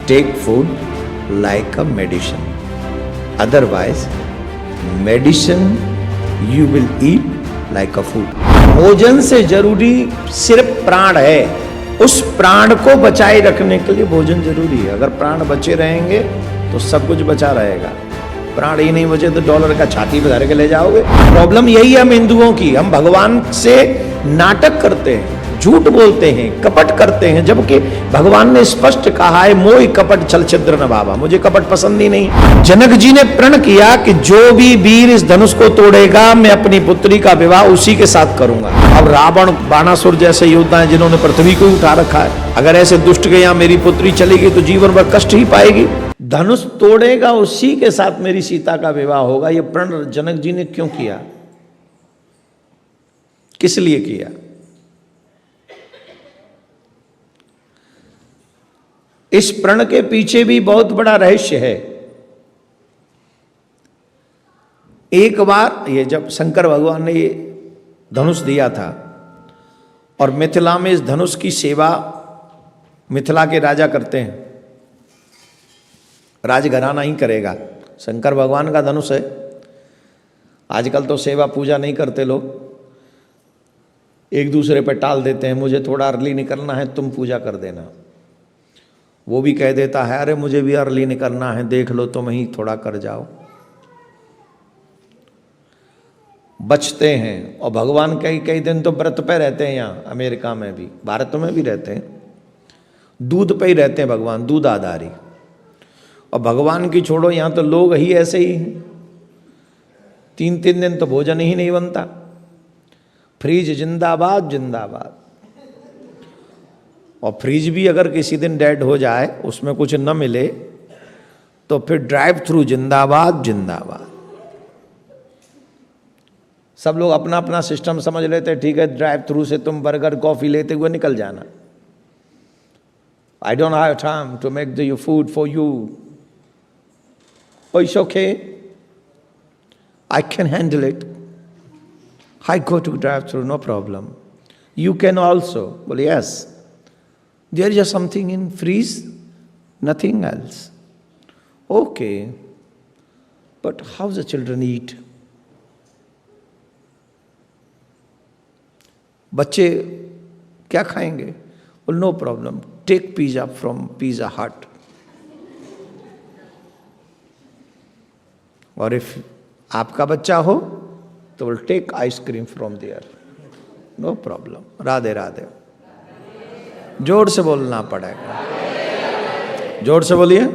take food like a medicine. Otherwise, medicine you will eat like a food. भोजन से जरूरी सिर्फ प्राण है, उस प्राण को बचाए रखने के लिए भोजन जरूरी है। अगर प्राण बचे रहेंगे तो सब कुछ बचा रहेगा। प्राण ही नहीं बचे तो डॉलर का छाती पे धर के ले जाओगे। प्रॉब्लम यही है हम हिंदुओं की, हम भगवान से नाटक करते हैं, झूठ बोलते हैं, कपट करते हैं, जबकि भगवान ने स्पष्ट कहा है मोहि कपट छल छिद्र न भावा, मुझे कपट पसंद ही नहीं। जनक जी ने प्रण किया कि जो भी वीर इस धनुष को तोड़ेगा मैं अपनी पुत्री का विवाह उसी के साथ करूंगा। अब रावण, बाणासुर जैसे योद्धा हैं जिन्होंने पृथ्वी को उठा रखा है, अगर ऐसे दुष्ट के यहाँ मेरी पुत्री चलेगी तो जीवन भर कष्ट ही पाएगी। धनुष तोड़ेगा उसी के साथ मेरी सीता का विवाह होगा। यह प्रण जनक जी ने क्यों किया, किस लिए किया? इस प्रण के पीछे भी बहुत बड़ा रहस्य है। एक बार ये जब शंकर भगवान ने ये धनुष दिया था और मिथिला में इस धनुष की सेवा मिथिला के राजा करते हैं, राजघराना ही करेगा। शंकर भगवान का धनुष है। आजकल तो सेवा पूजा नहीं करते लोग, एक दूसरे पे टाल देते हैं, मुझे थोड़ा अर्ली निकलना है तुम पूजा कर देना। वो भी कह देता है अरे मुझे भी अर्ली निकलना है, देख लो तुम ही थोड़ा कर जाओ। बचते हैं। और भगवान कई कई दिन तो व्रत पे रहते हैं, यहाँ अमेरिका में भी, भारत में भी रहते हैं, दूध पे ही रहते हैं भगवान, दूध आधारी। और भगवान की छोड़ो, यहाँ तो लोग ही ऐसे ही हैं, 3-3 दिन तो भोजन ही नहीं बनता। फ्रीज जिंदाबाद जिंदाबाद। और फ्रीज भी अगर किसी दिन डेड हो जाए, उसमें कुछ न मिले, तो फिर ड्राइव थ्रू जिंदाबाद जिंदाबाद। सब लोग अपना अपना सिस्टम समझ लेते हैं, ठीक है ड्राइव थ्रू से तुम बर्गर कॉफी लेते हुए निकल जाना। I don't have time to make the food for you. Oh, it's okay. I can handle it. I go to drive-through, no problem. You can also. Well, yes. There is just something in freeze, nothing else. Okay. But how the children eat? बच्चे क्या खाएंगे? Well, no problem. Take pizza from Pizza Hut. और if आपका बच्चा हो तो will take ice cream from there, no problem. Radhe Radhe. जोर से बोलना पड़ेगा, जोर से बोलिए,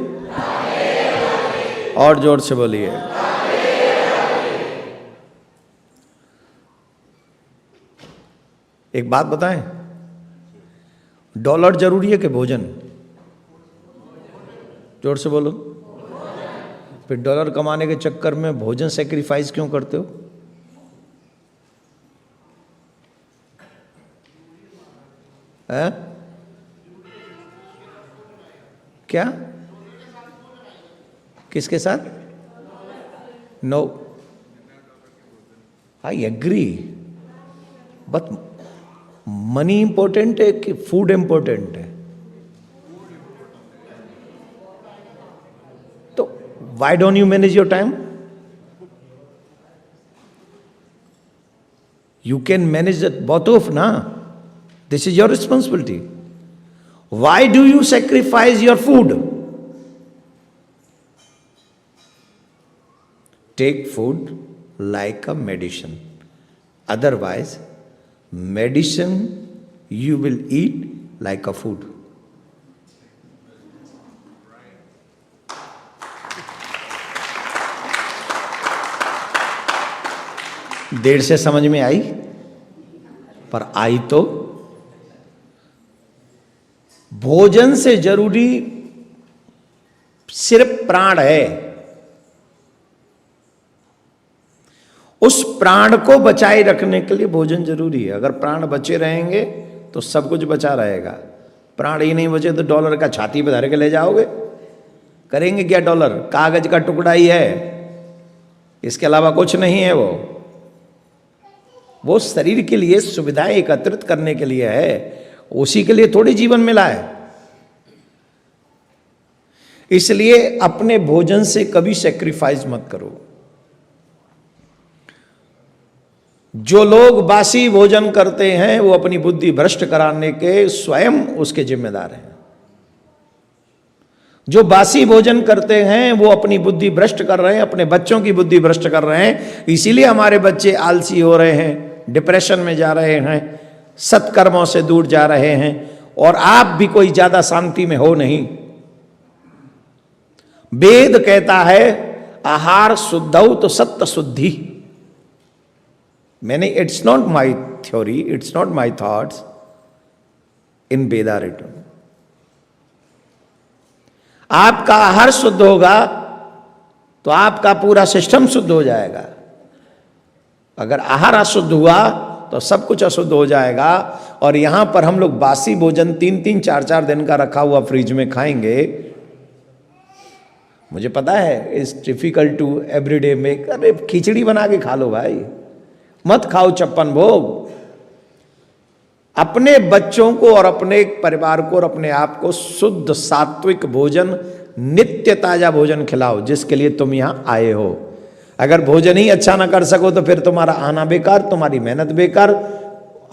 और जोर से बोलिए। एक बात बताएं, डॉलर जरूरी है कि भोजन? जोर से बोलो। फिर डॉलर कमाने के चक्कर में भोजन सेक्रीफाइस क्यों करते हो? है? क्या? किसके साथ? No, I agree, but money important है कि फूड इंपॉर्टेंट है? Why don't you manage your time? You can manage that both of, na? This is your responsibility. Why do you sacrifice your food? Take food like a medicine. Otherwise, medicine you will eat like a food. देर से समझ में आई, पर आई तो। भोजन से जरूरी सिर्फ प्राण है, उस प्राण को बचाए रखने के लिए भोजन जरूरी है। अगर प्राण बचे रहेंगे तो सब कुछ बचा रहेगा। प्राण ही नहीं बचे तो डॉलर का छाती पे धर के ले जाओगे। करेंगे क्या? डॉलर कागज का टुकड़ा ही है, इसके अलावा कुछ नहीं है। वो शरीर के लिए सुविधाएं एकत्रित करने के लिए है, उसी के लिए थोड़ी जीवन मिला है। इसलिए अपने भोजन से कभी सैक्रिफाइस मत करो। जो लोग बासी भोजन करते हैं वो अपनी बुद्धि भ्रष्ट कराने के स्वयं उसके जिम्मेदार हैं। जो बासी भोजन करते हैं वो अपनी बुद्धि भ्रष्ट कर रहे हैं, अपने बच्चों की बुद्धि भ्रष्ट कर रहे हैं। इसीलिए हमारे बच्चे आलसी हो रहे हैं, डिप्रेशन में जा रहे हैं, सत्कर्मों से दूर जा रहे हैं, और आप भी कोई ज्यादा शांति में हो नहीं। वेद कहता है आहार शुद्धौ तो सत्य शुद्धि। मैंने, it's not my theory, it's not my thoughts, in Veda written. आपका आहार शुद्ध होगा तो आपका पूरा सिस्टम शुद्ध हो जाएगा। अगर आहार अशुद्ध हुआ तो सब कुछ अशुद्ध हो जाएगा। और यहां पर हम लोग बासी भोजन 3-3, 4-4 दिन का रखा हुआ फ्रिज में खाएंगे। मुझे पता है it's difficult to everyday make. अरे खिचड़ी बना के खा लो भाई, मत खाओ 56 भोग। अपने बच्चों को और अपने परिवार को और अपने आप को शुद्ध सात्विक भोजन, नित्य ताजा भोजन खिलाओ, जिसके लिए तुम यहां आए हो। अगर भोजन ही अच्छा ना कर सको तो फिर तुम्हारा आना बेकार, तुम्हारी मेहनत बेकार,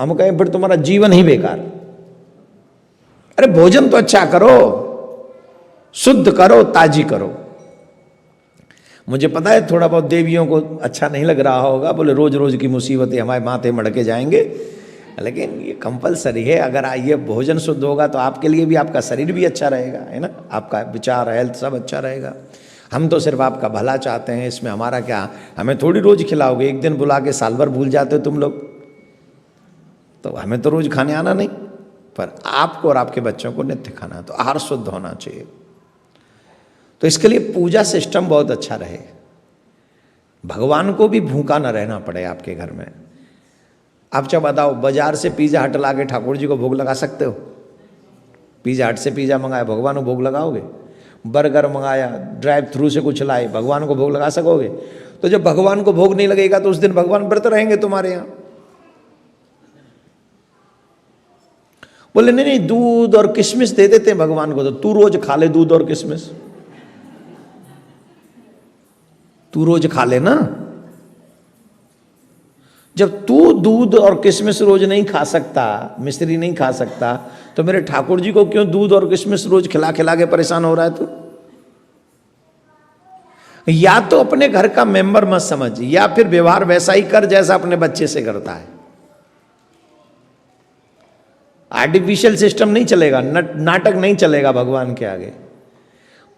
हम कहें फिर तुम्हारा जीवन ही बेकार। अरे भोजन तो अच्छा करो, शुद्ध करो, ताजी करो। मुझे पता है थोड़ा बहुत देवियों को अच्छा नहीं लग रहा होगा, बोले रोज रोज की मुसीबतें हमारे माथे मड़के जाएंगे, लेकिन ये कंपलसरी है। अगर ये भोजन शुद्ध होगा तो आपके लिए भी, आपका शरीर भी अच्छा रहेगा, है ना, आपका विचार, हेल्थ सब अच्छा रहेगा। हम तो सिर्फ आपका भला चाहते हैं, इसमें हमारा क्या, हमें थोड़ी रोज खिलाओगे। एक दिन बुला के साल भर भूल जाते हो तुम लोग, तो हमें तो रोज खाने आना नहीं, पर आपको और आपके बच्चों को नित्य खाना, तो आहार शुद्ध होना चाहिए। तो इसके लिए पूजा सिस्टम बहुत अच्छा रहे, भगवान को भी भूखा न रहना पड़े आपके घर में। आप जब बताओ, बाजार से पिज्जा हट ला के ठाकुर जी को भोग लगा सकते हो? पिज्जा हट से पिज्जा मंगाया, भगवान को भोग लगाओगे? बर्गर मंगाया, ड्राइव थ्रू से कुछ लाए, भगवान को भोग लगा सकोगे? तो जब भगवान को भोग नहीं लगेगा तो उस दिन भगवान व्रत रहेंगे तुम्हारे यहां। बोले नहीं नहीं, दूध और किशमिश दे देते हैं भगवान को, तो तू रोज खा ले दूध और किशमिश, तू रोज खा ले ना। जब तू दूध और किशमिश रोज नहीं खा सकता, मिश्री नहीं खा सकता, तो मेरे ठाकुर जी को क्यों दूध और किशमिश रोज खिला खिला के परेशान हो रहा है तू? या तो अपने घर का मेंबर मत समझ, या फिर व्यवहार वैसा ही कर जैसा अपने बच्चे से करता है। आर्टिफिशियल सिस्टम नहीं चलेगा, नाटक नहीं चलेगा भगवान के आगे।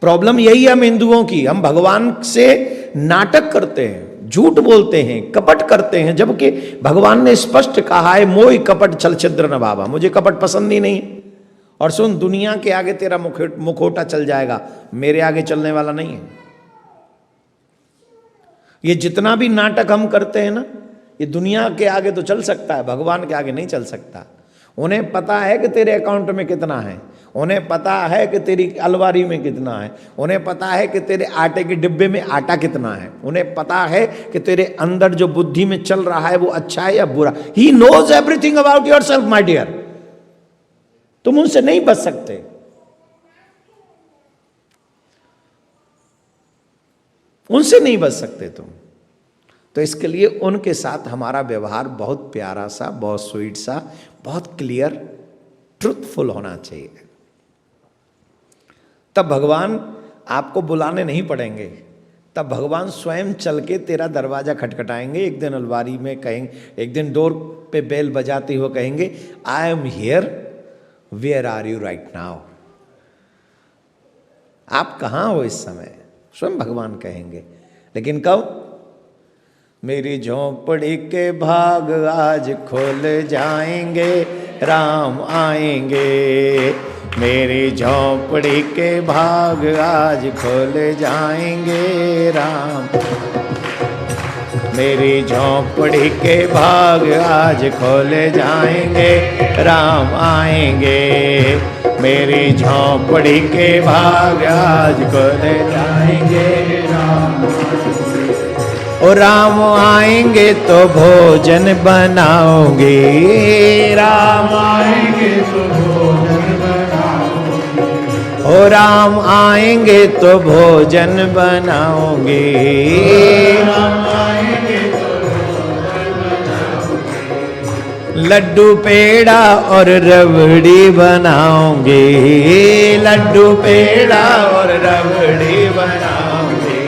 प्रॉब्लम यही है हम हिंदुओं की, हम भगवान से नाटक करते हैं, झूठ बोलते हैं, कपट करते हैं, जबकि भगवान ने स्पष्ट कहा है मोहि कपट छल छिद्र न भावा, मुझे कपट पसंद ही नहीं। और सुन, दुनिया के आगे तेरा मुखौटा चल जाएगा, मेरे आगे चलने वाला नहीं है। ये जितना भी नाटक हम करते हैं ना, ये दुनिया के आगे तो चल सकता है, भगवान के आगे नहीं चल सकता। उन्हें पता है कि तेरे अकाउंट में कितना है, उन्हें पता है कि तेरी अलमारी में कितना है, उन्हें पता है कि तेरे आटे के डिब्बे में आटा कितना है, उन्हें पता है कि तेरे अंदर जो बुद्धि में चल रहा है वो अच्छा है या बुरा। He knows everything about yourself my dear. तुम उनसे नहीं बच सकते। उनसे नहीं बच सकते तुम। तो इसके लिए उनके साथ हमारा व्यवहार बहुत प्यारा सा, बहुत स्वीट सा, बहुत क्लियर, ट्रुथफुल होना चाहिए। तब भगवान आपको बुलाने नहीं पड़ेंगे, तब भगवान स्वयं चल के तेरा दरवाजा खटखटाएंगे। एक दिन अलवारी में कहेंगे, एक दिन डोर पे बेल बजाते हुए कहेंगे, I am here, where are you right now. आप कहाँ हो इस समय? स्वयं भगवान कहेंगे। लेकिन कब? मेरी झोंपड़ी के भाग आज खोल जाएंगे, राम आएंगे। मेरी झोंपड़ी के भाग आज खोल जाएंगे, राम। मेरी झोंपड़ी के भाग आज खोल जाएंगे, राम आएंगे। मेरी झोंपड़ी के भाग आज खोल जाएंगे, राम। और राम आएंगे तो भोजन बनाओगे, राम आएंगे तो भोजन बनाओगे। ओ राम आएंगे तो भोजन बनाओगे, राम आएंगे तो लड्डू पेड़ा और रबड़ी बनाओगे, लड्डू पेड़ा और रबड़ी बनाओगे।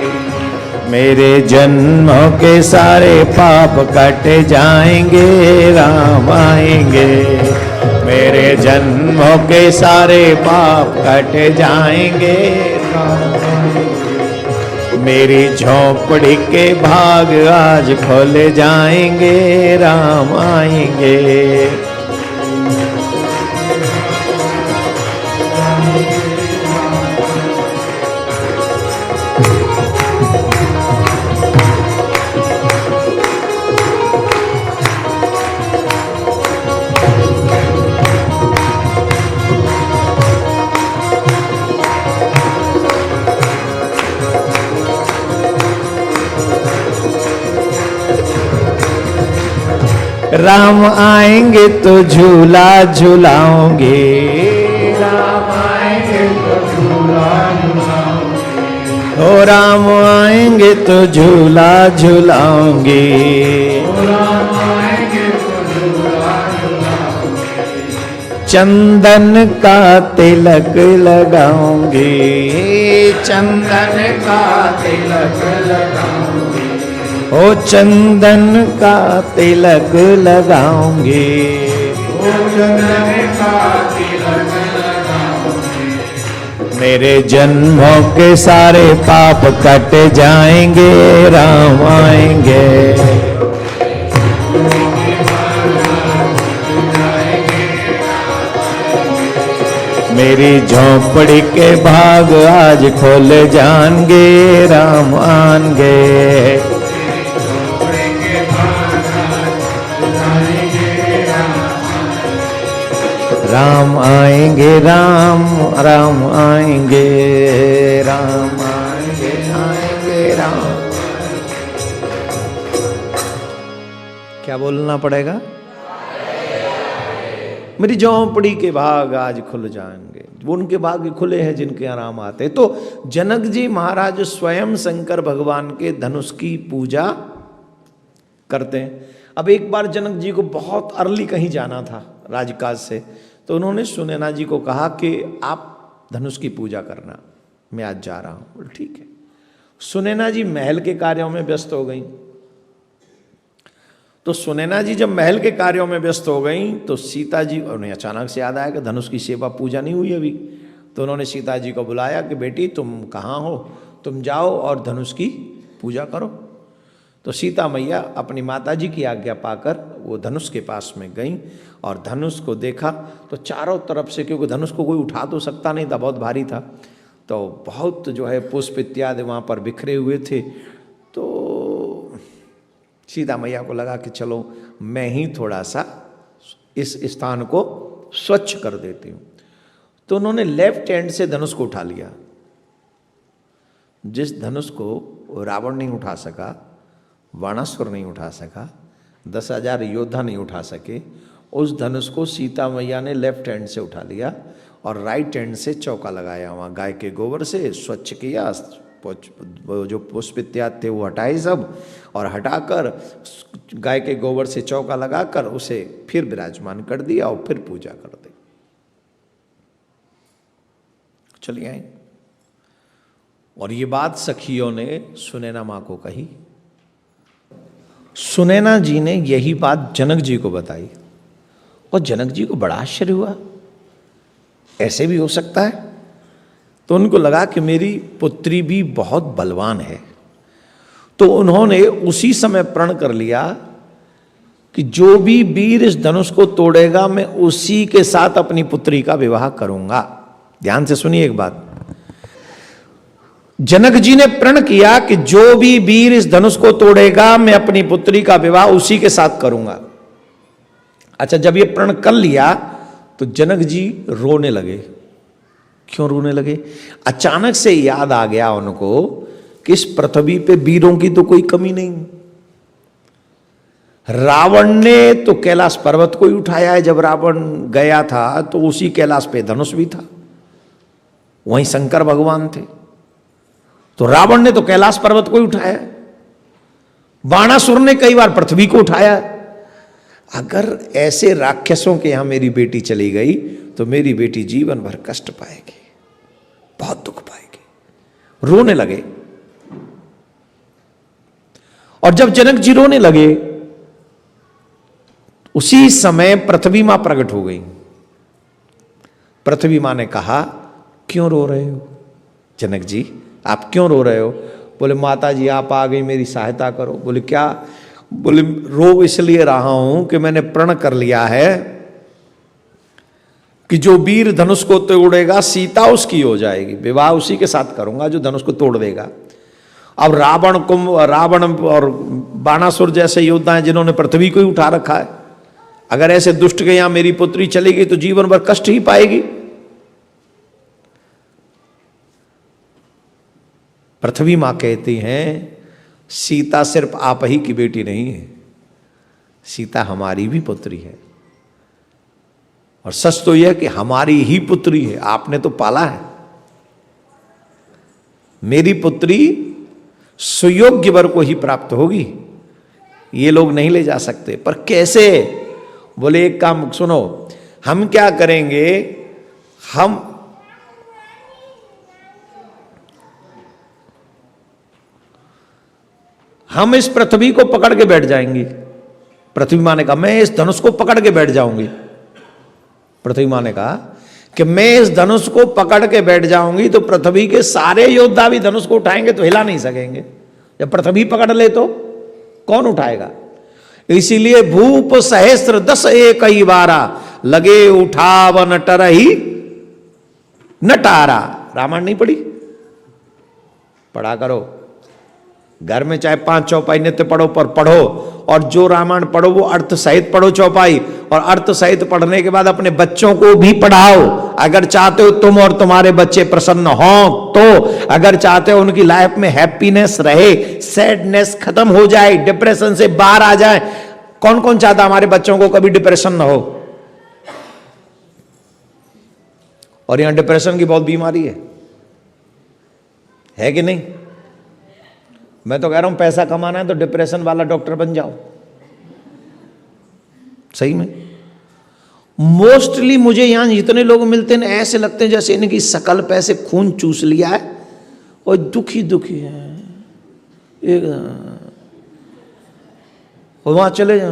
मेरे जन्मों के सारे पाप कट जाएंगे, राम आएंगे। मेरे जन्मों के सारे पाप कट जाएंगे, राम आएंगे। मेरी झोंपड़ी के भाग आज खुल जाएंगे, राम आएंगे। राम आएंगे तो झूला झूलाओगे, राम आएंगे तो झूला झूलाओगे। ओ राम आएंगे तो झूला झूलाओगे, राम आएंगे तो झूला झूलाओगे। चंदन का तिलक लगाओगे, चंदन का तिलक लगाओगे। ओ चंदन का तिलक लगाओगे, ओ चंदन का तिलक लगाओगे। मेरे जन्मों के सारे पाप कट जाएंगे, राम आएंगे। मेरी झोंपड़ी के भाग आज खोल जाएंगे, राम आएंगे। राम आएंगे, राम राम आएंगे, राम आएंगे, आएंगे राम। क्या बोलना पड़ेगा? मेरी झोंपड़ी के भाग आज खुल जाएंगे। वो उनके भाग खुले हैं जिनके यहाँ राम आते हैं। तो जनक जी महाराज स्वयं शंकर भगवान के धनुष की पूजा करते हैं। अब एक बार जनक जी को बहुत अर्ली कहीं जाना था राजकाज से, तो उन्होंने सुनैना जी को कहा कि आप धनुष की पूजा करना, मैं आज जा रहा हूँ। ठीक है। सुनैना जी महल के कार्यों में व्यस्त हो गई। तो सुनैना जी जब महल के कार्यों में व्यस्त हो गई तो सीता जी, उन्हें अचानक से याद आया कि धनुष की सेवा पूजा नहीं हुई अभी। तो उन्होंने सीता जी को बुलाया कि बेटी तुम कहाँ हो, तुम जाओ और धनुष की पूजा करो। तो सीता मैया अपनी माता जी की आज्ञा पाकर वो धनुष के पास में गई और धनुष को देखा तो चारों तरफ से, क्योंकि धनुष को कोई उठा तो सकता नहीं था, बहुत भारी था, तो बहुत जो है पुष्प इत्यादि वहाँ पर बिखरे हुए थे। तो सीता मैया को लगा कि चलो मैं ही थोड़ा सा इस स्थान को स्वच्छ कर देती हूँ। तो उन्होंने लेफ्ट हैंड से धनुष को उठा लिया। जिस धनुष को रावण नहीं उठा सका, बाणासुर नहीं उठा सका, 10,000 योद्धा नहीं उठा सके, उस धनुष को सीता मैया ने लेफ्ट हैंड से उठा लिया और राइट हैंड से चौका लगाया। वहाँ गाय के गोबर से स्वच्छ किया, जो पुष्प इत्यादि थे वो हटाए सब, और हटाकर गाय के गोबर से चौका लगाकर उसे फिर विराजमान कर दिया और फिर पूजा कर दी। चलिए आए। और ये बात सखियों ने सुनैना माँ को कही। सुनैना जी ने यही बात जनक जी को बताई और जनक जी को बड़ा आश्चर्य हुआ, ऐसे भी हो सकता है। तो उनको लगा कि मेरी पुत्री भी बहुत बलवान है। तो उन्होंने उसी समय प्रण कर लिया कि जो भी वीर इस धनुष को तोड़ेगा मैं उसी के साथ अपनी पुत्री का विवाह करूंगा। ध्यान से सुनिए एक बात। जनक जी ने प्रण किया कि जो भी वीर इस धनुष को तोड़ेगा मैं अपनी पुत्री का विवाह उसी के साथ करूंगा। अच्छा, जब ये प्रण कर लिया तो जनक जी रोने लगे। क्यों रोने लगे? अचानक से याद आ गया उनको कि इस पृथ्वी पे वीरों की तो कोई कमी नहीं। रावण ने तो कैलाश पर्वत को ही उठाया है। जब रावण गया था तो उसी कैलाश पे धनुष भी था। वहीं शंकर भगवान थे। तो रावण ने तो कैलाश पर्वत को ही उठाया, बाणासुर ने कई बार पृथ्वी को उठाया। अगर ऐसे राक्षसों के यहां मेरी बेटी चली गई तो मेरी बेटी जीवन भर कष्ट पाएगी, बहुत दुख पाएगी। रोने लगे, और जब जनक जी रोने लगे उसी समय पृथ्वी मां प्रकट हो गई। पृथ्वी मां ने कहा, क्यों रो रहे हो जनक जी, आप क्यों रो रहे हो? बोले माता जी आप आ गई, मेरी सहायता करो। बोले क्या? बोले रो इसलिए रहा हूं कि मैंने प्रण कर लिया है कि जो वीर धनुष को तोड़ेगा सीता उसकी हो जाएगी, विवाह उसी के साथ करूंगा जो धनुष को तोड़ देगा। अब रावण और बाणासुर जैसे योद्धा हैं जिन्होंने पृथ्वी को ही उठा रखा है, अगर ऐसे दुष्ट के यहां मेरी पुत्री चली गई तो जीवन भर कष्ट ही पाएगी। पृथ्वी मां कहती हैं सीता सिर्फ आप ही की बेटी नहीं है, सीता हमारी भी पुत्री है, और सच तो यह कि हमारी ही पुत्री है, आपने तो पाला है। मेरी पुत्री सुयोग्य वर को ही प्राप्त होगी, ये लोग नहीं ले जा सकते। पर कैसे? बोले एक काम सुनो, हम क्या करेंगे, हम इस पृथ्वी को पकड़ के बैठ जाएंगे। पृथ्वी मां ने कहा मैं इस धनुष को पकड़ के बैठ जाऊंगी। पृथ्वी मां ने कहा कि मैं इस धनुष को पकड़ के बैठ जाऊंगी तो पृथ्वी के सारे योद्धा भी धनुष को उठाएंगे तो हिला नहीं सकेंगे। जब पृथ्वी पकड़ ले तो कौन उठाएगा? इसीलिए भूप सहस्त्र 10 एक ही बारा, लगे उठावन टरही नटारा। रामायण नहीं पढ़ी? पढ़ा करो, घर में चाहे 5 चौपाई नित्य पढ़ो, पर पढ़ो, और जो रामायण पढ़ो वो अर्थ सहित पढ़ो चौपाई, और अर्थ सहित पढ़ने के बाद अपने बच्चों को भी पढ़ाओ। अगर चाहते हो तुम और तुम्हारे बच्चे प्रसन्न हो तो, अगर चाहते हो उनकी लाइफ में हैप्पीनेस रहे, सैडनेस खत्म हो जाए, डिप्रेशन से बाहर आ जाए। कौन कौन चाहता हमारे बच्चों को कभी डिप्रेशन ना हो? और यहां डिप्रेशन की बहुत बीमारी है कि नहीं? मैं तो कह रहा हूं पैसा कमाना है तो डिप्रेशन वाला डॉक्टर बन जाओ। सही में मोस्टली मुझे यहां जितने लोग मिलते हैं ऐसे लगते हैं जैसे इनकी शकल पे से खून चूस लिया है और दुखी दुखी है और वहां चले जाओ,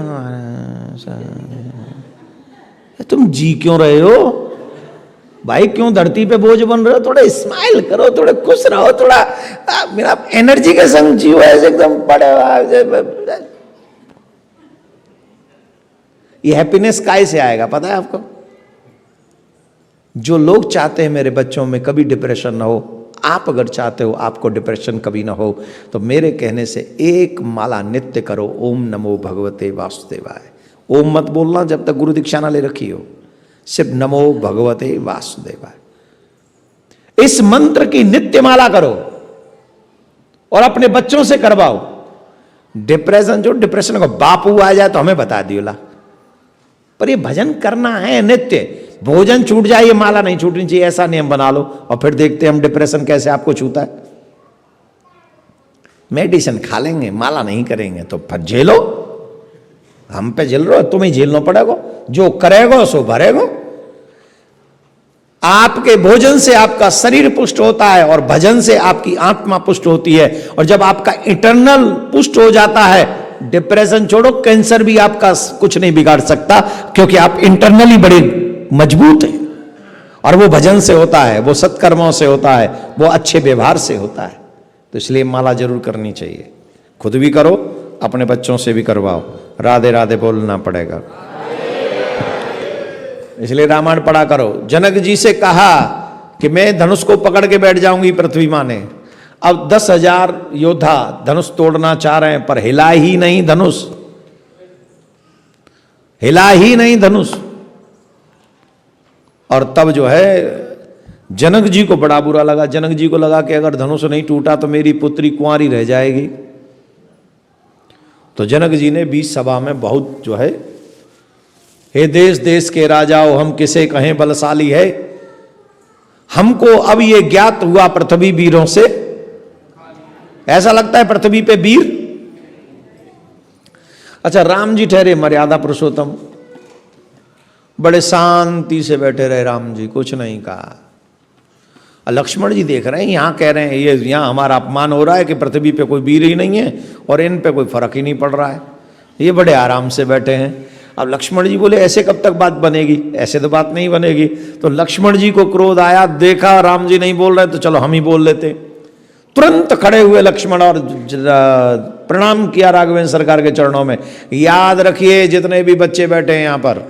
तुम जी क्यों रहे हो भाई? क्यों धरती पे बोझ बन रहे हो? थोड़ा स्माइल करो, थोड़ा खुश रहो, थोड़ा मेरा एनर्जी के संग जियो, ऐसे एकदम बड़े। ये हैप्पीनेस काय से आएगा पता है आपको? जो लोग चाहते हैं मेरे बच्चों में कभी डिप्रेशन ना हो, आप अगर चाहते हो आपको डिप्रेशन कभी ना हो तो मेरे कहने से एक माला नित्य करो, ओम नमो भगवते वासुदेवाय। ओम मत बोलना जब तक गुरु दीक्षा ना ले रखी हो, सिर्फ नमो भगवते वासुदेवाय। इस मंत्र की नित्य माला करो और अपने बच्चों से करवाओ। डिप्रेशन, जो डिप्रेशन को बापू आ जाए तो हमें बता दियो, पर ये भजन करना है नित्य। भोजन छूट जाए ये माला नहीं छूटनी चाहिए, ऐसा नियम बना लो और फिर देखते हैं हम डिप्रेशन कैसे आपको छूता है। मेडिसिन खा लेंगे, माला नहीं करेंगे तो फिर झेलो। हम पे झेल रहे हो, तुम्हें झेलना पड़ेगा, जो करेगा सो भरेगा। आपके भोजन से आपका शरीर पुष्ट होता है और भजन से आपकी आत्मा पुष्ट होती है, और जब आपका इंटरनल पुष्ट हो जाता है, डिप्रेशन छोड़ो, कैंसर भी आपका कुछ नहीं बिगाड़ सकता, क्योंकि आप इंटरनली बड़े मजबूत हैं। और वो भजन से होता है, वो सत्कर्मों से होता है, वो अच्छे व्यवहार से होता है। तो इसलिए माला जरूर करनी चाहिए, खुद भी करो, अपने बच्चों से भी करवाओ। राधे राधे बोलना पड़ेगा। इसलिए रामायण पढ़ा करो। जनक जी से कहा कि मैं धनुष को पकड़ के बैठ जाऊंगी, पृथ्वी मां ने। अब 10,000 योद्धा धनुष तोड़ना चाह रहे हैं, पर हिला ही नहीं धनुष, हिला ही नहीं धनुष। और तब जो है जनक जी को बड़ा बुरा लगा। जनक जी को लगा कि अगर धनुष नहीं टूटा तो मेरी पुत्री कुंवारी रह जाएगी। तो जनक जी ने बीच सभा में बहुत जो है, हे देश देश के राजाओं, हम किसे कहें बलशाली है, हमको अब ये ज्ञात हुआ पृथ्वी वीरों से, ऐसा लगता है पृथ्वी पे वीर। अच्छा, राम जी ठहरे मर्यादा पुरुषोत्तम, बड़े शांति से बैठे रहे राम जी, कुछ नहीं कहा। लक्ष्मण जी देख रहे हैं, यहां कह रहे हैं ये यहां हमारा अपमान हो रहा है कि पृथ्वी पे कोई वीर ही नहीं है और इन पे कोई फर्क ही नहीं पड़ रहा है, ये बड़े आराम से बैठे हैं। अब लक्ष्मण जी बोले ऐसे कब तक बात बनेगी, ऐसे तो बात नहीं बनेगी। तो लक्ष्मण जी को क्रोध आया, देखा राम जी नहीं बोल रहे तो चलो हम ही बोल लेते। तुरंत खड़े हुए लक्ष्मण और प्रणाम किया राघवेंद्र सरकार के चरणों में। याद रखिए जितने भी बच्चे बैठे हैं यहां पर,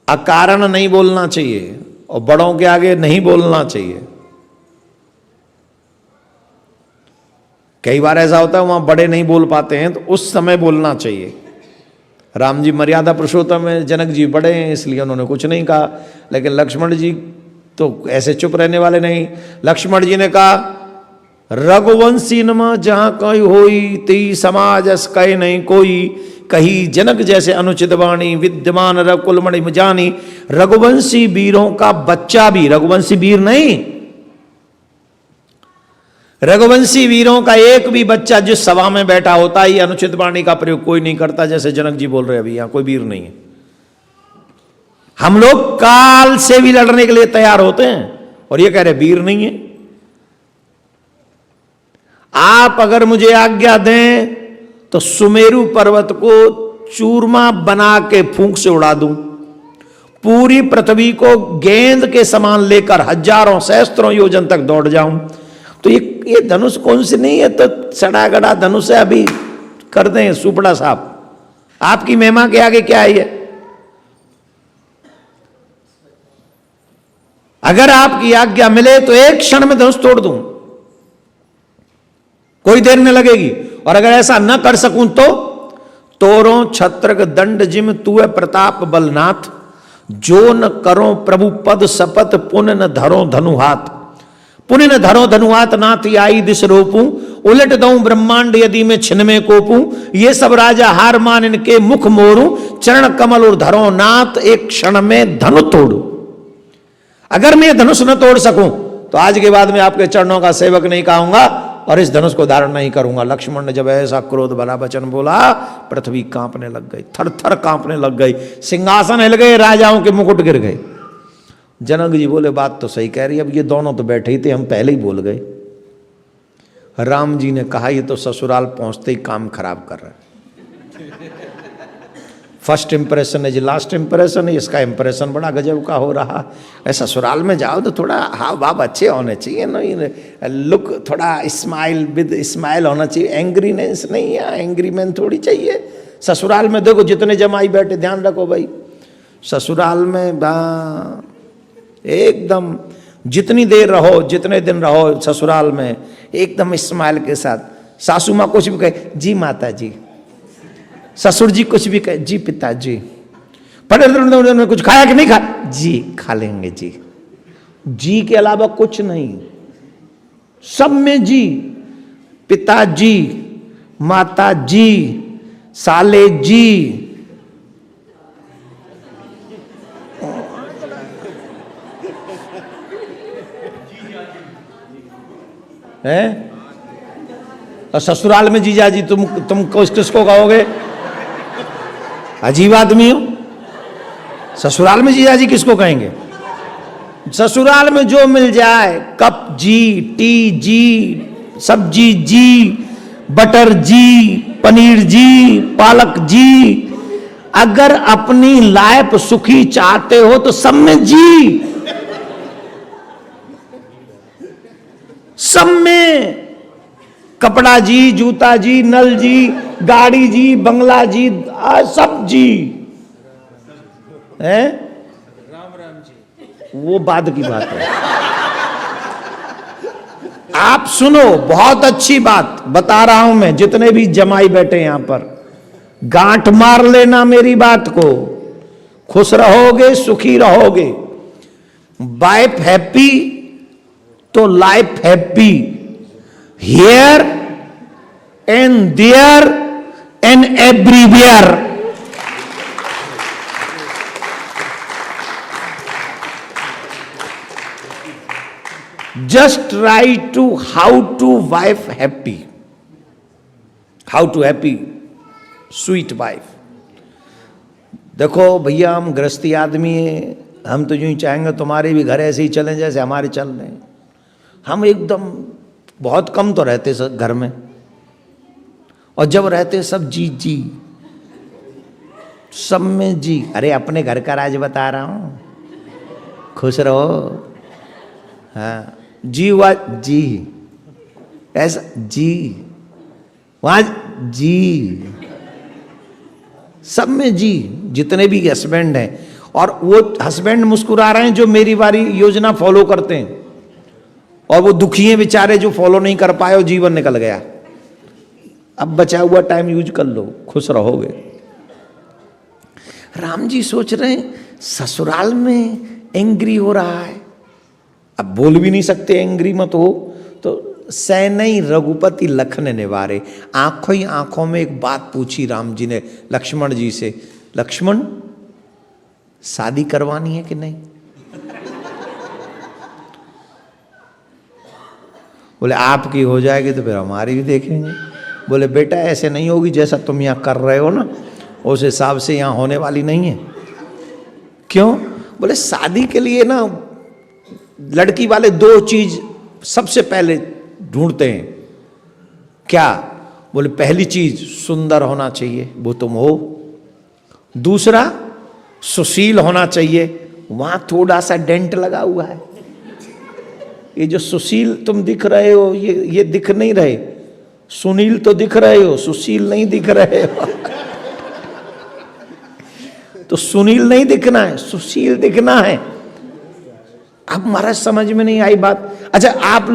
अकारण नहीं बोलना चाहिए और बड़ों के आगे नहीं बोलना चाहिए। कई बार ऐसा होता है वहां बड़े नहीं बोल पाते हैं तो उस समय बोलना चाहिए। राम जी मर्यादा पुरुषोत्तम है, जनक जी बड़े हैं इसलिए उन्होंने कुछ नहीं कहा, लेकिन लक्ष्मण जी तो ऐसे चुप रहने वाले नहीं। लक्ष्मण जी ने कहा रघुवंशी नमा जहां कोई होई ती समाज अस कहे नहीं कोई, कही जनक जैसे अनुचित वाणी विद्यमान रघुकुलमणि जानी। रघुवंशी वीरों का बच्चा भी, रघुवंशी वीर नहीं, रघुवंशी वीरों का एक भी बच्चा जिस सभा में बैठा होता है, अनुचित वाणी का प्रयोग कोई नहीं करता, जैसे जनक जी बोल रहे हैं अभी, यहां कोई वीर नहीं है। हम लोग काल से भी लड़ने के लिए तैयार होते हैं और ये कह रहे वीर नहीं है। आप अगर मुझे आज्ञा दें तो सुमेरु पर्वत को चूरमा बना के फूंक से उड़ा दूं, पूरी पृथ्वी को गेंद के समान लेकर हजारों सहस्त्रों योजन तक दौड़ जाऊं। तो ये धनुष कौन सी नहीं है, तो सड़ा गड़ा धनुष है, अभी कर दें सुपड़ा साहब, आपकी महिमा के आगे क्या है ये। अगर आपकी आज्ञा मिले तो एक क्षण में धनुष तोड़ दूं, कोई देर न लगेगी। और अगर ऐसा न कर सकूं तो तोरो छत्रक दंड जिम तू है प्रताप बलनाथ, जो न करो प्रभु पद सपत पुण्य न धरो धनु हाथ, पुण्य न धरो धनुहात नाथ आई दिश रोपूं, उलट दऊं ब्रह्मांड यदि मैं छिन में कोपूं, ये सब राजा हार मान इनके मुख मोरूं, चरण कमल और धरो नाथ एक क्षण में धनु तोड़ू। अगर मैं धनुष न तोड़ सकूं तो आज के बाद मैं आपके चरणों का सेवक नहीं कहूंगा और इस धनुष को धारण नहीं करूंगा। लक्ष्मण ने जब ऐसा क्रोध भरा वचन बोला, पृथ्वी कांपने लग गई, थर थर कांपने लग गई, सिंहासन हिल गए, राजाओं के मुकुट गिर गए। जनक जी बोले बात तो सही कह रही, अब ये दोनों तो बैठे ही थे, हम पहले ही बोल गए। राम जी ने कहा ये तो ससुराल पहुंचते ही काम खराब कर रहा है। First impression is last impression, इसका इंप्रेशन बड़ा गजब का हो रहा है। ससुराल में जाओ तो थोड़ा हाव भाव अच्छे होने चाहिए ना, लुक थोड़ा स्माइल विद स्माइल होना चाहिए, एंग्रीनेस नहीं है, एंग्री मैन थोड़ी चाहिए। ससुराल में देखो जितने जमाई बैठे, ध्यान रखो भाई, ससुराल में एकदम जितनी देर रहो, जितने दिन रहो ससुराल में, एकदम स्माइल के साथ। सासू माँ कुछ भी कहे जी माता जी, ससुर जी कुछ भी कहे जी पिताजी, पढ़े कुछ खाया कि नहीं खाया जी खा लेंगे जी, जी के अलावा कुछ नहीं, सब में जी, पिताजी, माता जी, साले जी, है। और ससुराल में जीजा जी तुम किसको कहोगे, अजीब आदमी हो। ससुराल में जीजा जी किसको कहेंगे। ससुराल में जो मिल जाए, कप जी, टी जी, सब्जी जी, बटर जी, पनीर जी, पालक जी, अगर अपनी लाइफ सुखी चाहते हो तो सब में जी, सब में कपड़ा जी, जूता जी, नल जी, गाड़ी जी, बंगला जी, सब जी है। राम राम जी वो बाद की बात है। आप सुनो, बहुत अच्छी बात बता रहा हूं मैं, जितने भी जमाई बैठे यहां पर, गांठ मार लेना मेरी बात को, खुश रहोगे, सुखी रहोगे। वाइफ हैप्पी तो life happy, here and there and everywhere. Just try to how to wife happy, how to happy sweet wife. देखो भैया, हम गृहस्थी आदमी हैं, हम तो यूं ही चाहेंगे तुम्हारे भी घर ऐसे ही चलें जैसे हमारे चल रहे हैं। हम एकदम बहुत कम तो रहते घर में, और जब रहते सब जी जी, सब में जी। अरे अपने घर का राज बता रहा हूं, खुश रहो। हाँ, जी हुआ जी, ऐसा जी, वहां जी, सब में जी। जितने भी हस्बैंड हैं, और वो हस्बैंड मुस्कुरा रहे हैं जो मेरी बारी योजना फॉलो करते हैं, और वो दुखी हैं बेचारे जो फॉलो नहीं कर पाए और जीवन निकल गया। अब बचा हुआ टाइम यूज कर लो, खुश रहोगे। राम जी सोच रहे हैं ससुराल में एंग्री हो रहा है, अब बोल भी नहीं सकते एंग्री मत हो, तो सैनई रघुपति लखन निवारे। आंखों ही आंखों में एक बात पूछी राम जी ने लक्ष्मण जी से, लक्ष्मण शादी करवानी है कि नहीं? बोले आपकी हो जाएगी तो फिर हमारी भी देखेंगे। बोले बेटा ऐसे नहीं होगी, जैसा तुम यहाँ कर रहे हो ना उस हिसाब से यहाँ होने वाली नहीं है। क्यों? बोले शादी के लिए ना लड़की वाले दो चीज सबसे पहले ढूंढते हैं। क्या? बोले पहली चीज सुंदर होना चाहिए, वो तुम हो। दूसरा सुशील होना चाहिए, वहां थोड़ा सा डेंट लगा हुआ है। ये जो सुशील तुम दिख रहे हो, ये दिख नहीं रहे। सुनील तो दिख रहे हो, सुशील नहीं दिख रहे हो। तो सुनील नहीं दिखना है, सुशील दिखना है। अब महाराज समझ में नहीं आई बात। अच्छा, आप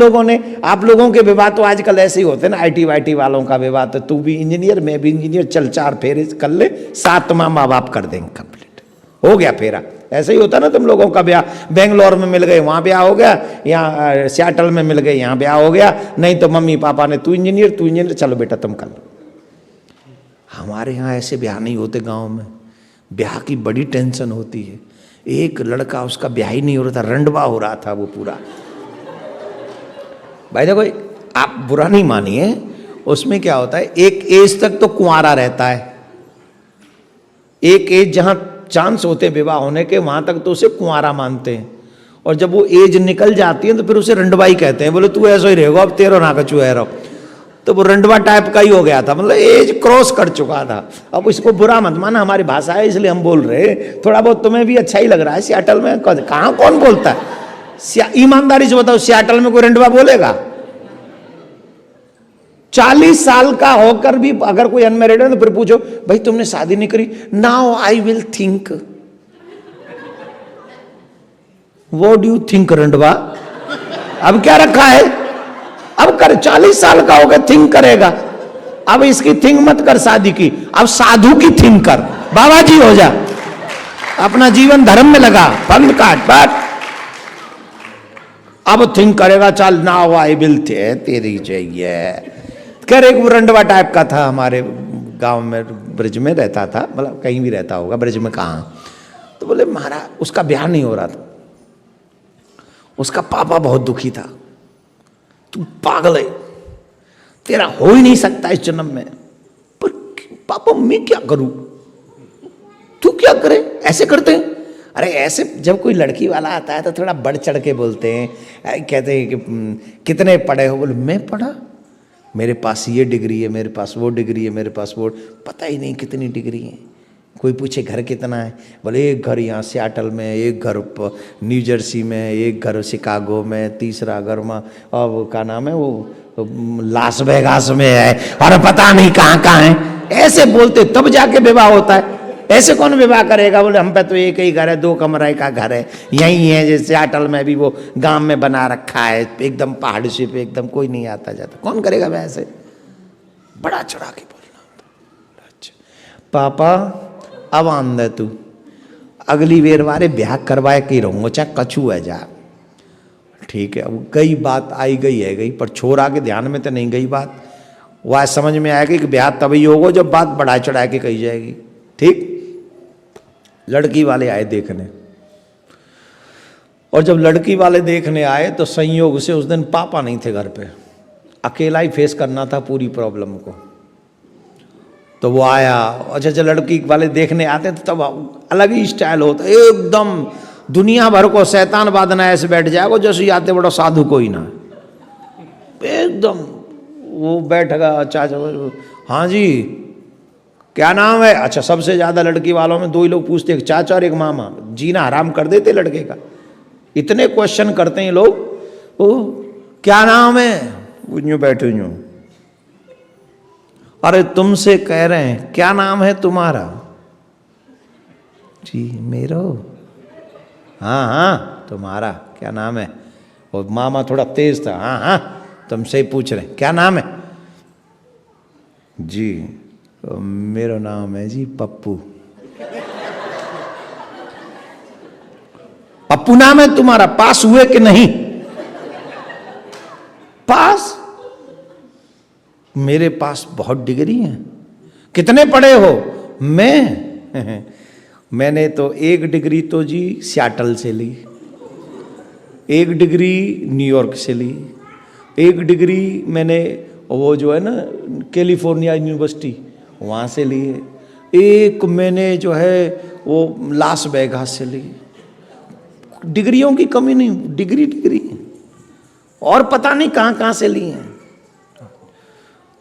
लोगों के विवाह तो आजकल ऐसे ही होते हैं ना, आईटी वाईटी वालों का विवाह, तो तू भी इंजीनियर मैं भी इंजीनियर, चल 4 फेरे कर ले, 7वां माँ बाप कर देंगे कंप्लीट, हो गया फेरा। ऐसे ही होता ना तुम लोगों का ब्याह, बेंगलोर में मिल गए वहां ब्याह हो गया, यहाँ सियाटल में मिल गए यहाँ ब्याह हो गया। नहीं तो मम्मी पापा ने तू इंजीनियर चलो बेटा तुम कर लो। हमारे यहाँ ऐसे ब्याह नहीं होते। गाँव में ब्याह की बड़ी टेंशन होती है। एक लड़का, उसका ब्याह ही नहीं हो रहा था, रंडवा हो रहा था वो पूरा। भाई देखो, आप बुरा नहीं मानिए, उसमें क्या होता है, एक एज तक तो कुंवारा रहता है, एक एज जहां चांस होते हैं विवाह होने के, वहां तक तो उसे कुंवारा मानते हैं, और जब वो एज निकल जाती है तो फिर उसे रंडवाई कहते हैं। बोले तू ऐसा ही रहेगा, अब तेरो ना कचू है रहो। तो वो रंडवा टाइप का ही हो गया था, मतलब एज क्रॉस कर चुका था। अब इसको बुरा मत माना, हमारी भाषा है इसलिए हम बोल रहे। थोड़ा बहुत तुम्हें भी अच्छा ही लग रहा है। सियाटल में कहाँ कौन बोलता है? ईमानदारी से बताओ, सियाटल में कोई रंडवा बोलेगा? 40 साल का होकर भी अगर कोई अनमैरिड है तो फिर पूछो भाई तुमने शादी नहीं करी? Now I will think. What do you think रंडवा? अब क्या रखा है? अब कर, 40 साल का हो गया, थिंक करेगा। अब इसकी थिंक मत कर शादी की, अब साधु की थिंक कर, बाबा जी हो जा, अपना जीवन धर्म में लगा, फंड काट बाट। अब थिंक करेगा, चल नाउ आई विल थे तेरी चाहिए। खैर एक रंडवा टाइप का था, हमारे गांव में ब्रिज में रहता था, मतलब कहीं भी रहता होगा, ब्रिज में कहाँ। तो बोले महाराज उसका ब्याह नहीं हो रहा था, उसका पापा बहुत दुखी था। तू पागल है, तेरा हो ही नहीं सकता इस जन्म में। पर पापा मैं क्या करूं? तू क्या करे? ऐसे करते हैं। अरे ऐसे जब कोई लड़की वाला आता है तो थोड़ा बढ़ चढ़ के बोलते हैं, कहते हैं कि कितने पढ़े हो? बोले मैं पढ़ा, मेरे पास ये डिग्री है, मेरे पास वो डिग्री है, मेरे पास वो, पता ही नहीं कितनी डिग्री है। कोई पूछे घर कितना है? बोले एक घर यहाँ सियाटल में, एक घर न्यू जर्सी में, एक घर शिकागो में, तीसरा घर में और क्या नाम है वो लास वेगास में है, और पता नहीं कहाँ कहाँ है। ऐसे बोलते तब जाके विवाह होता है। ऐसे कौन विवाह करेगा? बोले हम पे तो एक ही घर है, 2 कमरे का घर है, यही है। जैसे सियाटल में भी वो गांव में बना रखा है, एकदम पहाड़ी से पे, एकदम कोई नहीं आता जाता। कौन करेगा वैसे? बड़ा चढ़ा के बोलना। अच्छा पापा अब आंदे तू, अगली बेर वारे ब्याह करवाए के रहूंगा, चाहे कछू है जा। ठीक है, अब गई बात, आई गई है गई, पर छोरा के ध्यान में तो नहीं गई बात। वह समझ में आएगी कि ब्याह तभी होगा जब बात बढ़ा चढ़ा के कही जाएगी। ठीक, लड़की वाले आए देखने, और जब लड़की वाले देखने आए तो संयोग से उस दिन पापा नहीं थे घर पे, अकेला ही फेस करना था पूरी प्रॉब्लम को। तो वो आया, अच्छा जब लड़की वाले देखने आते तो तब अलग ही स्टाइल होता, एकदम दुनिया भर को शैतान बादना ऐसे बैठ जाएगा जैसे आते बड़ा साधु कोई ना, एकदम वो बैठेगा। चाचा, हाँ जी क्या नाम है? अच्छा सबसे ज्यादा लड़की वालों में दो ही लोग पूछते, एक चाचा और एक मामा। जीना हराम कर देते लड़के का, इतने क्वेश्चन करते हैं लोग। ओ क्या नाम है? यूं बैठे यूं, अरे तुमसे कह रहे हैं क्या नाम है तुम्हारा? जी मेरा। हाँ हाँ तुम्हारा क्या नाम है? और मामा थोड़ा तेज था, हाँ हाँ तुमसे ही पूछ रहे हैं क्या नाम है? जी मेरा नाम है जी पप्पू। पप्पू नाम है तुम्हारा, पास हुए कि नहीं? पास? मेरे पास बहुत डिग्री हैं। कितने पढ़े हो? मैंने तो एक डिग्री तो जी सियाटल से ली, एक डिग्री न्यूयॉर्क से ली, एक डिग्री मैंने वो जो है ना कैलिफोर्निया यूनिवर्सिटी वहाँ से ली है, एक मैंने जो है वो लास वेगास से ली। डिग्रियों की कमी नहीं, डिग्री डिग्री, और पता नहीं कहाँ कहाँ से ली हैं।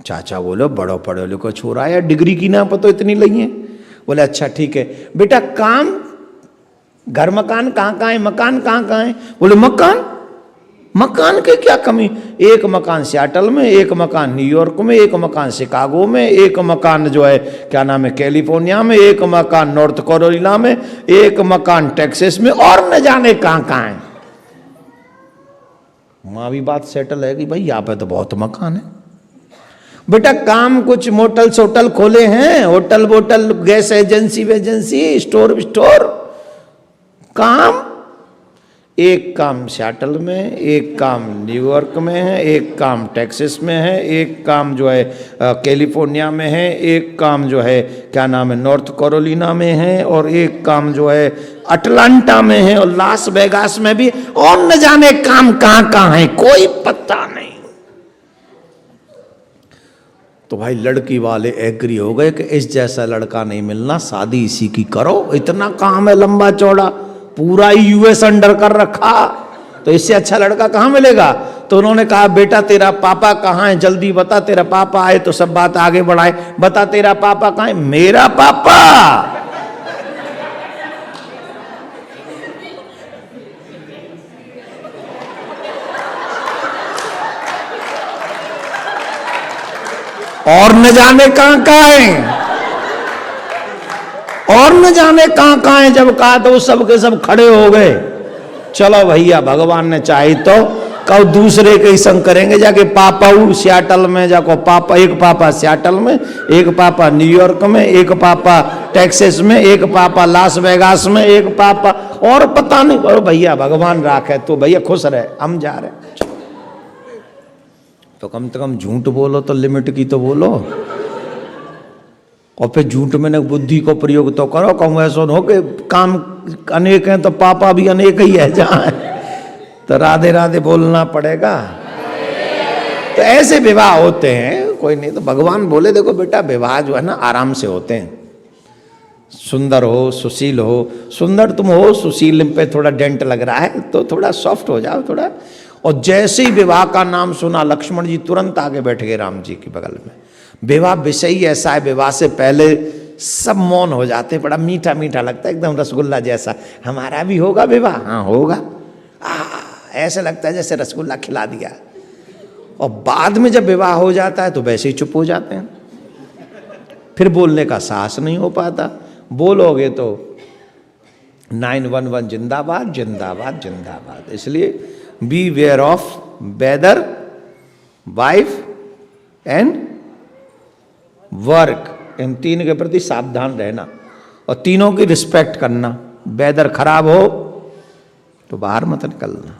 चाचा बोलो बड़ो पढ़ो लिखो छोरा है, डिग्री की ना पता इतनी ली है। बोले अच्छा ठीक है बेटा, काम घर मकान कहाँ कहाँ है, मकान कहाँ कहाँ है? बोले मकान, मकान की क्या कमी? एक मकान सियाटल में, एक मकान न्यूयॉर्क में, एक मकान शिकागो में, एक मकान जो है क्या नाम है कैलिफोर्निया में, एक मकान नॉर्थ कैरोलिना में, एक मकान टेक्सास में, और न जाने कहाँ कहाँ है। वहां भी बात सेटल है कि भाई यहाँ पे तो बहुत मकान है। बेटा काम कुछ मोटल सोटल खोले हैं, होटल वोटल, गैस एजेंसी वेजेंसी, स्टोर स्टोर, काम एक काम सियाटल में, एक काम न्यूयॉर्क में है, एक काम टेक्सास में है, एक काम जो है कैलिफोर्निया में है, एक काम जो है क्या नाम है नॉर्थ कैरोलिना में है, और एक काम जो है अटलांटा में है, और लास वेगास में भी, और न जाने काम कहाँ कहाँ है, कोई पता नहीं। तो भाई लड़की वाले एग्री हो गए कि इस जैसा लड़का नहीं मिलना, शादी इसी की करो। इतना काम है लंबा चौड़ा, पूरा यूएस अंडर कर रखा, तो इससे अच्छा लड़का कहाँ मिलेगा? तो उन्होंने कहा बेटा तेरा पापा कहाँ है, जल्दी बता, तेरा पापा आए तो सब बात आगे बढ़ाए, बता तेरा पापा कहाँ है? मेरा पापा और न जाने कहाँ कहाँ है, और न जाने कहाँ कहाँ है। जब कहा तो सब के सब खड़े हो गए। चलो भैया भगवान ने चाहे तो कब दूसरे के ही संग करेंगे, जाके पापा सियाटल में, जाको पापा, एक पापा सियाटल में, एक पापा न्यूयॉर्क में, एक पापा टेक्सास में, एक पापा लास वेगास में, एक पापा और पता नहीं। और भैया भगवान राखे तो भैया खुश रहे, हम जा रहे। तो कम से कम झूठ बोलो तो लिमिट की तो बोलो, और फिर झूठ में न बुद्धि को प्रयोग तो करो। कहूँ ऐसा हो कि काम अनेक हैं तो पापा भी अनेक ही है, जहाँ तो राधे राधे बोलना पड़ेगा। तो ऐसे विवाह होते हैं, कोई नहीं तो भगवान बोले देखो बेटा विवाह जो है ना आराम से होते हैं, सुंदर हो सुशील हो। सुंदर तुम हो, सुशील पे थोड़ा डेंट लग रहा है तो थोड़ा सॉफ्ट हो जाओ थोड़ा। और जैसे ही विवाह का नाम सुना लक्ष्मण जी तुरंत आगे बैठ गए राम जी के बगल में। विवाह विषय ही ऐसा है, विवाह से पहले सब मौन हो जाते हैं, बड़ा मीठा मीठा लगता है, एकदम रसगुल्ला जैसा। हमारा भी होगा विवाह? हाँ होगा। ऐसे लगता है जैसे रसगुल्ला खिला दिया। और बाद में जब विवाह हो जाता है तो वैसे ही चुप हो जाते हैं, फिर बोलने का साहस नहीं हो पाता। बोलोगे तो 911 जिंदाबाद जिंदाबाद जिंदाबाद। इसलिए beware of weather wife and work, इन तीन के प्रति सावधान रहना और तीनों की रिस्पेक्ट करना। वेदर खराब हो तो बाहर मत निकलना,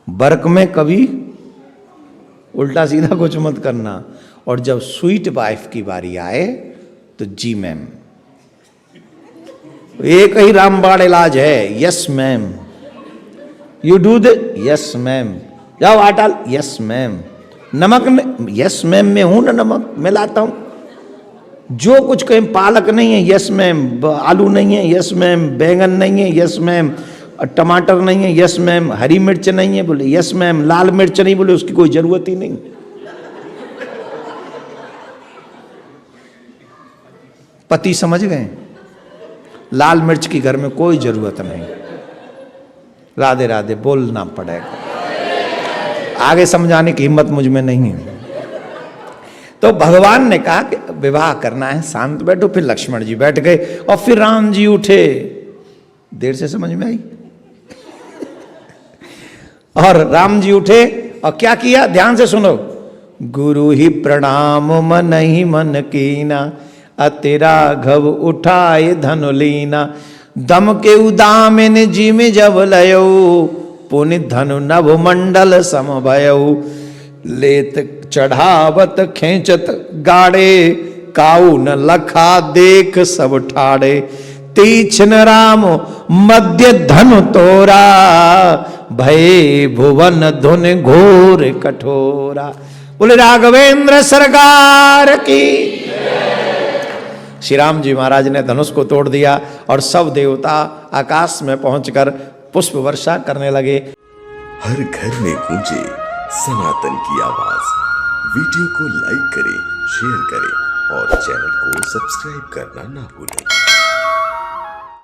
वर्क में कभी उल्टा सीधा कुछ मत करना, और जब स्वीट वाइफ की बारी आए तो जी मैम, एक ही रामबाण इलाज है, yes ma'am. You do the, yes ma'am. जाओ आटा, यस मैम। नमक, यस मैम, मैं हूं ना, नमक मैं लाता हूं। जो कुछ कहें, पालक नहीं है, यस मैम। आलू नहीं है, यस मैम। बैंगन नहीं है, यस मैम। टमाटर नहीं है, यस मैम। हरी मिर्च नहीं है, बोले यस मैम। लाल मिर्च नहीं, बोले उसकी कोई जरूरत ही नहीं। पति समझ गए, लाल मिर्च की घर में कोई जरूरत नहीं। राधे राधे बोलना पड़ेगा, आगे समझाने की हिम्मत मुझ में नहीं है। तो भगवान ने कहा कि विवाह करना है, शांत बैठो। फिर लक्ष्मण जी बैठ गए और फिर राम जी उठे। देर से समझ में आई। और राम जी उठे और क्या किया, ध्यान से सुनो। गुरु ही प्रणाम मन ही मन कीना, अतेरा घव उठाए धनु लीना। दम के उदामिन जी में जब लयो, पुनि धनु नभ मंडल समभयऊ। लेत चढ़ावत खेचत गाड़े, काऊ न लखा देख सब ठाड़े। तीक्ष्ण राम मध्य धनु तोरा, भय भुवन धुन घोर कठोरा। बोले राघवेंद्र सरकार की। श्री राम जी महाराज ने धनुष को तोड़ दिया और सब देवता आकाश में पहुंचकर पुष्प वर्षा करने लगे। हर घर में गूंजे सनातन की आवाज। वीडियो को लाइक करें, शेयर करें और चैनल को सब्सक्राइब करना ना भूलें।